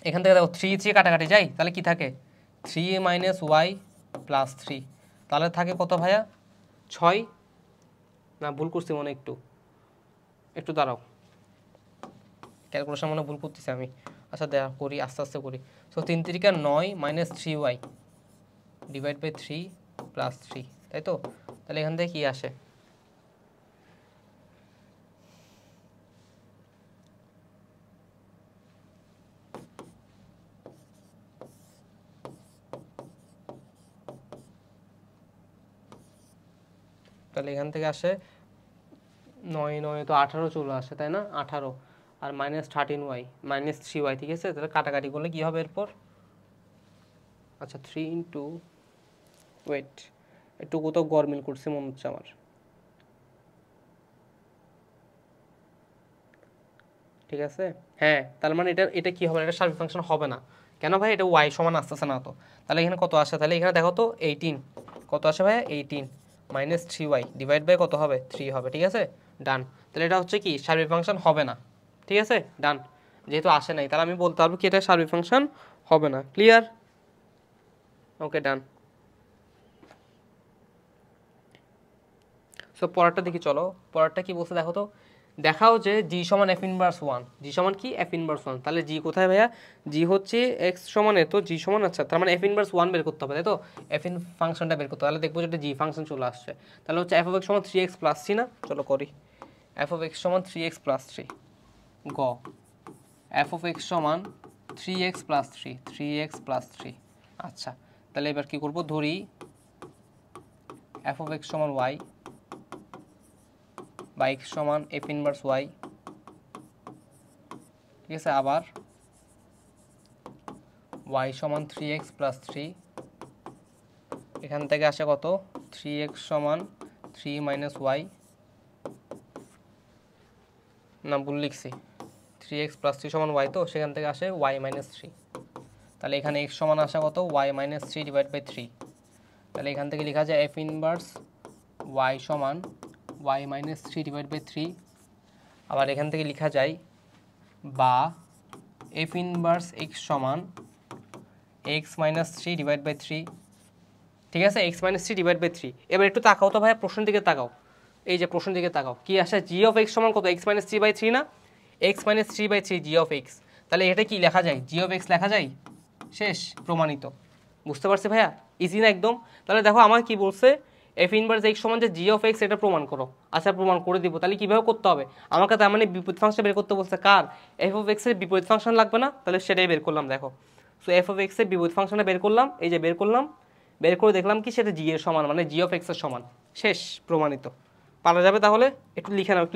এখান থেকে দেখো 3 3 কাটাকাটি যায়, তাহলে কি থাকে 3 মাইনাস ওয়াই প্লাস 3, তাহলে থাকে কত ভাইয়া 6, না ভুল করছি মনে একটু দাঁড়াও, ক্যালকুলেশন মনে ভুল করতেছি আমি, আচ্ছা দেখা করি আস্তে আস্তে করি। So 3 3 9 minus 3y divide by 3 plus 3, তাই তো। তাহলে এখান থেকে কি আসে, তাহলে এখান থেকে আসে 9 9 তো 18 চলে আসে, তাই না, 18 আর মাইনাস 13y মাইনাস 3y, ঠিক আছে। তাহলে কাটাকাটি করলে কি হবে এরপর, আচ্ছা 3 ইন্টু ওয়েট একটু কোথাও গরমিল করছে মনে হচ্ছে আমার, ঠিক আছে। হ্যাঁ, তার মানে এটা কি হবে, এটা সার্বিক ফাংশন হবে না, কেন ভাই, এটা y সমান আসতেছে না তো। তাহলে এখানে কত আসে, তাহলে এখানে দেখো তো 18 কত আসে ভাই, 18 মাইনাস 3y ডিভাইড বাই কত হবে 3 হবে, ঠিক আছে, ডান। তাহলে এটা হচ্ছে কি সার্বিক ফাংশন হবে না, ঠিক আছে, ডান। যেহেতু আসে নাই তাহলে আমি বলতে পারবো কি এটা সার্বিক ফাংশন হবে না, ক্লিয়ার, ওকে ডান। সো পরেরটা দেখি, চলো পরেরটা কি বলছে দেখো তো, দেখাও যে জি সমান এফ ইনভার্স 1, জি সমান কি এফ ইনভার্স 1, তাহলে জি কোথায় ভাইয়া, জি হচ্ছে এক্স সমান এত, জি সমান, আচ্ছা তার মানে এফ ইনভার্স 1 বের করতে হবে, তাই তো, এফ ইন ফাংশনটা বের করতে হবে, তাহলে দেখবো যে একটা জি ফাংশন চলে আসছে। তাহলে হচ্ছে এফ অফ এক্স সমান 3x প্লাস 3, না চলো করি, এফ অফ এক্স সমান 3x প্লাস 3, গ এফ অফ এক্স সমান 3x প্লাস 3, 3x প্লাস 3, আচ্ছা তাহলে এবার কি করব, ধরি এফ অফ এক্স সমান ওয়াই বা x সমান এফ ইনভার্স ওয়াই, ঠিক আছে, আবার y সমান 3x প্লাস 3, এখান থেকে আসে কত 3x সমান 3 মাইনাস ওয়াই, না ভুল লিখছি, 3x প্লাস 3 সমান y, তো সেখান থেকে আসে y মাইনাস 3, তাহলে এখানে x সমান আসা কত y মাইনাস 3 ডিভাইড বাই 3, তাহলে এখান থেকে লেখা যায় এফ ইনভার্স y সমান y মাইনাস 3 ডিভাইড বাই 3, আবার এখান থেকে লেখা যায় বা এফ ইনভার্স x সমান x মাইনাস 3 ডিভাইড বাই 3, ঠিক আছে, x মাইনাস 3 ডিভাইড বাই 3। এবার একটু তাকাও তো ভাইয়া প্রশ্নের দিকে তাকাও, এই যে প্রশ্নের দিকে তাকাও, কি আসে জি অফ এক্স সমান কত x মাইনাস 3 বাই 3, না x minus 3 by 3 g of x, তাহলে এটা কি লেখা যায়, জি অফ এক্স লেখা যায়, শেষ, প্রমাণিত, বুঝতে পারছি ভাইয়া, ইজি না একদম। তাহলে দেখো আমার কি বলছে, এফ ইনভার্স এক্স সমান যে জি অফ এক্স, এটা প্রমাণ করো, আচ্ছা প্রমাণ করে দিব, তাহলে কীভাবে করতে হবে, আমাকে তার মানে বিপরীত ফাংশন বের করতে বলছে, কার, এফ অফ এক্সের বিপরীত ফাংশন লাগবে না, তাহলে সেটাই বের করলাম, দেখো সো এফ অফ এক্সের বিপরীত ফাংশনটা বের করলাম, এই যে বের করলাম, বের করে দেখলাম কি সেটা জি এর সমান, মানে জি অফ এক্স এর সমান, শেষ, প্রমাণিত, পারা যাবে। তাহলে একটু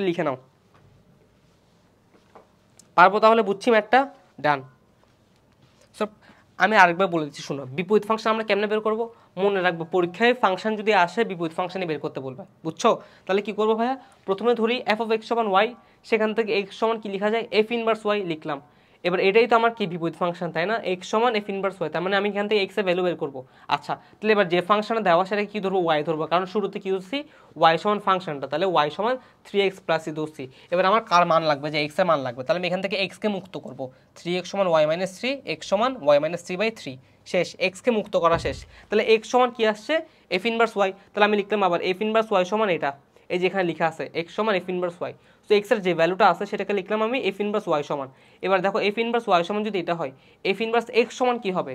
লিখে নাও, পারবো তাহলে, বুঝছি ম্যাটটা, ডান। সো আমি আরেকবার বলে দিচ্ছি, শুনো, বিপরীত ফাংশন আমরা কেমনে বের করবো, মনে রাখবো পরীক্ষায় ফাংশন যদি আসে বিপরীত ফাংশনই বের করতে বলবে, বুঝছো। তাহলে কি করবো ভাইয়া, প্রথমে ধরি এফ অফ এক্স সমান ওয়াই, সেখান থেকে এক্স সমান কি লেখা যায়, এফ ইনভার্স ওয়াই লিখলাম, এবার এটাই তো আমার কি বিপরীত ফাংশন, তাই না, এক্স সমান এফ ইনভার্স ওয়াই, তার মানে আমি এখান থেকে এক্স এর ভ্যালু বের করবো। আচ্ছা তাহলে এবার যে ফাংশনটা দেওয়া সেটা কি ধরবো, ওয়াই ধরবো, কারণ শুরুতে কি ধরছি ওয়াই সমান ফাংশনটা, তাহলে ওয়াই সমান 3x প্লাস ধরছি, এবার আমার কার মান লাগবে, যে এক্স এর মান লাগবে, তাহলে আমি এখান থেকে এক্স কে মুক্ত করবো, 3x সমান ওয়াই মাইনাস 3, এক্স সমান ওয়াই মাইনাস 3 বাই 3, শেষ, এক্স কে মুক্ত করা শেষ। তাহলে এক্স সমান কি আসছে, এফ ইনভার্স ওয়াই, তাহলে আমি লিখলাম আবার এফ ইনভার্স ওয়াই সমান এটা, এই যে এখানে লেখা আছে এক্স সমান এফ ইনভার্স ওয়াই, তো এক্স এর যে ভ্যালুটা আছে সেটাকে লিখলাম আমি এফ ইনভার্স ওয়াই সমান। এবার দেখো এফ ইনভার্স ওয়াই সমান যদি এটা হয়, এফ ইনভার্স এক্স সমান কি হবে,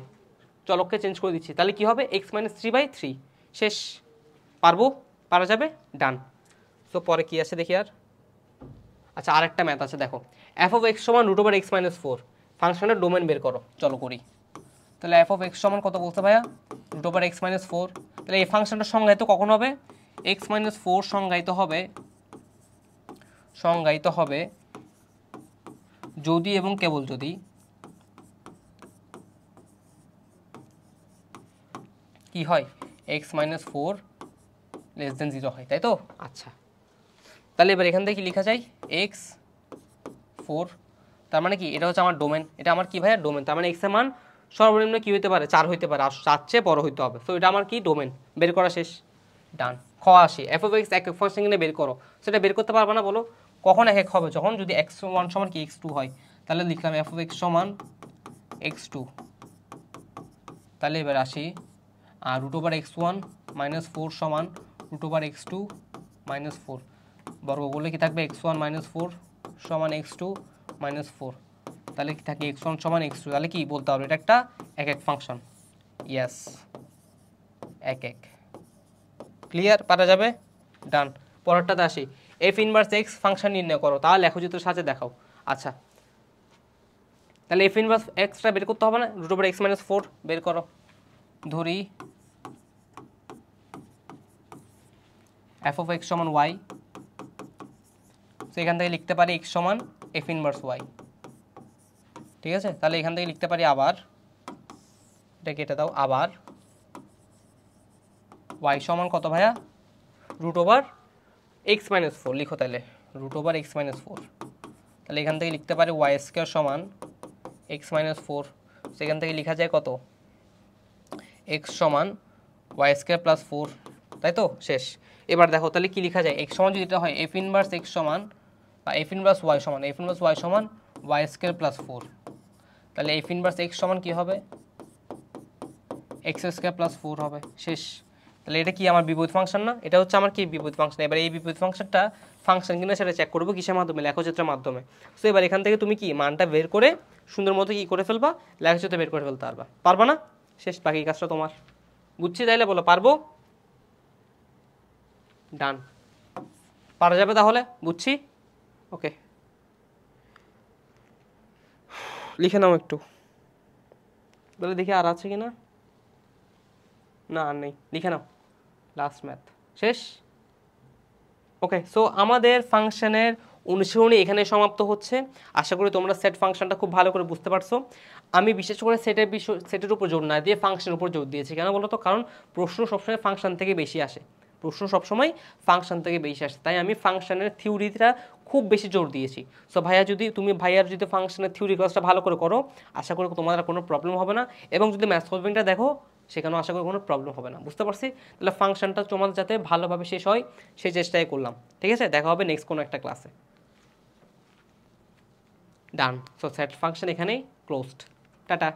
চলককে চেঞ্জ করে দিচ্ছি, তাহলে কি হবে এক্স মাইনাস 3 বাই 3, শেষ, পারা যাবে, ডান। সো পরে কি আছে দেখি আর, আচ্ছা আরেকটা ম্যাথ আছে, দেখো এফ অফ এক্স সমান রুট ওভার এক্স মাইনাস 4, ফাংশনের ডোমেন বের করো, চলো করি। তাহলে এফ অফ এক্স সমান কত বলতে ভাইয়া, রুট ওভার এক্স মাইনাস 4, তাহলে এই ফাংশনটা সংজ্ঞায়িত কখন হবে, এক্স মাইনাস 4 সংজ্ঞায়িত হবে যদি এবং কেবল যদি কি হয়, এক্স মাইনাস 4 লেস দেন 0 হয়, তাই তো, আচ্ছা তাহলে এবার এখান থেকে কি লেখা যায় x4, তার মানে কি এটা হচ্ছে আমার ডোমেন, এটা আমার কি ভাইয়া ডোমেন, তার মানে x এর মান সর্বনিম্ন কি হতে পারে 4 হইতে পারে, আর 4 চেয়ে বড় হইতে হবে। সো এটা আমার কি ডোমেন, বের করা শেষ, ডান। খ আসি f of x এক এক ফাংশন কিনে বের করো, সেটা বের করতে পারবে না বলো, কখন এক এক হবে, যখন যদি x1 সমান কি x2 হয়, তাহলে লিখলাম f of x সমান x2, তাহলে এবার আসি আর রুট ওভার x1 মাইনাস 4 সমান রুট ওভার x2 মাইনাস 4, বর্গ করলে কি থাকবে x1 মাইনাস 4 সমান x2 মাইনাস 4, তাহলে কি থাকে x1 সমান x2, তাহলে কি বলতে হবে এটা একটা এক এক ফাংশন, ইয়েস এক এক, ক্লিয়ার, পারা যাবে, ডান। পরেরটাতে আসি, এফ ইনভার্স এক্স ফাংশন নির্ণয় করো, তাহলে লেখো চিত্রের সাথে দেখাও। আচ্ছা তাহলে এফ ইনভার্স এক্সটা বের করতে হবে না, রুট ওভার এক্স মাইনাস 4 বের করো, ধরি এফ অফ এক্স সমান ওয়াই, তো এখান থেকে লিখতে পারি এক্স সমান এফ ইনভার্স ওয়াই, ঠিক আছে। তাহলে এখান থেকে লিখতে পারি আবার, এটা কেটে দাও, আবার ওয়াই সমান কত ভাইয়া, রুট ওভার এক্স মাইনাস 4 লিখো, তাহলে রুট ওভার এক্স মাইনাস 4, তাহলে এখান থেকে লিখতে পারি ওয়াই স্কোয়ার সমান এক্স মাইনাস 4, সেখান থেকে লেখা যায় কত এক্স সমান ওয়াই স্কোয়ার প্লাস 4, তাই তো, শেষ। এবার দেখো তাহলে কি লেখা যায়, এক্স সমান যদি এটা হয় এফ ইনভার্স এক্স সমান বা এফ ইনভার্স ওয়াই সমান, এফ ইনভার্স ওয়াই সমান ওয়াই স্কোয়ার প্লাস 4, তাহলে এফ ইনভার্স এক্স সমান কি হবে এক্স স্কোয়ার প্লাস 4 হবে, শেষ। তাহলে এটা কি আমার বিপরীত ফাংশন না, এটা হচ্ছে আমার কি বিপরীত ফাংশন। এবার এই বিপরীত ফাংশনটা ফাংশন কিনা সেটা চেক করবো কিসের মাধ্যমে, লেখচিত্রের মাধ্যমে। সো এবার এখান থেকে তুমি কি মানটা বের করে সুন্দর মতো কি করে ফেলবা, লেখচিত্রে বের করে ফেলতে পারবা, পারবা না, শেষ, বাকি কাজটা তোমার, বুঝছি, তাইলে বলো পারবো, ডান, পারা যাবে তাহলে, বুঝছি, ওকে, লিখে নাও একটু, বলে দেখি আর আছে কিনা, না আর নেই, লিখে নাও, লাস্ট ম্যাথ শেষ, ওকে। সো আমাদের ফাংশনের অনুশীলনী এখানে সমাপ্ত হচ্ছে। আশা করি তোমরা সেট ফাংশনটা খুব ভালো করে বুঝতে পারছো। আমি বিশেষ করে সেটের উপর জোর না দিয়ে ফাংশনের উপর জোর দিয়েছি, কেন বলো তো, কারণ প্রশ্ন সবসময় ফাংশন থেকে বেশি আসে, প্রশ্ন সবসময় ফাংশন থেকে বেশি আসে, তাই আমি ফাংশনের থিওরিটা খুব বেশি জোর দিয়েছি। সো ভাইয়ার যদি ফাংশনের থিওরি ক্লাসটা ভালো করে করো, আশা করি তোমার কোনো প্রবলেম হবে না, এবং যদি ম্যাথ সলভিংটা দেখো সেখানেও আশা করি কোনো প্রবলেম হবে না, বুঝতে পারছি। তাহলে ফাংশনটা তোমাদের যাতে ভালোভাবে শেষ হয় সেই চেষ্টাই করলাম, ঠিক আছে। দেখা হবে নেক্সট কোনো একটা ক্লাসে, ডান। সো সেট ফাংশন এখানেই ক্লোজড, টাটা।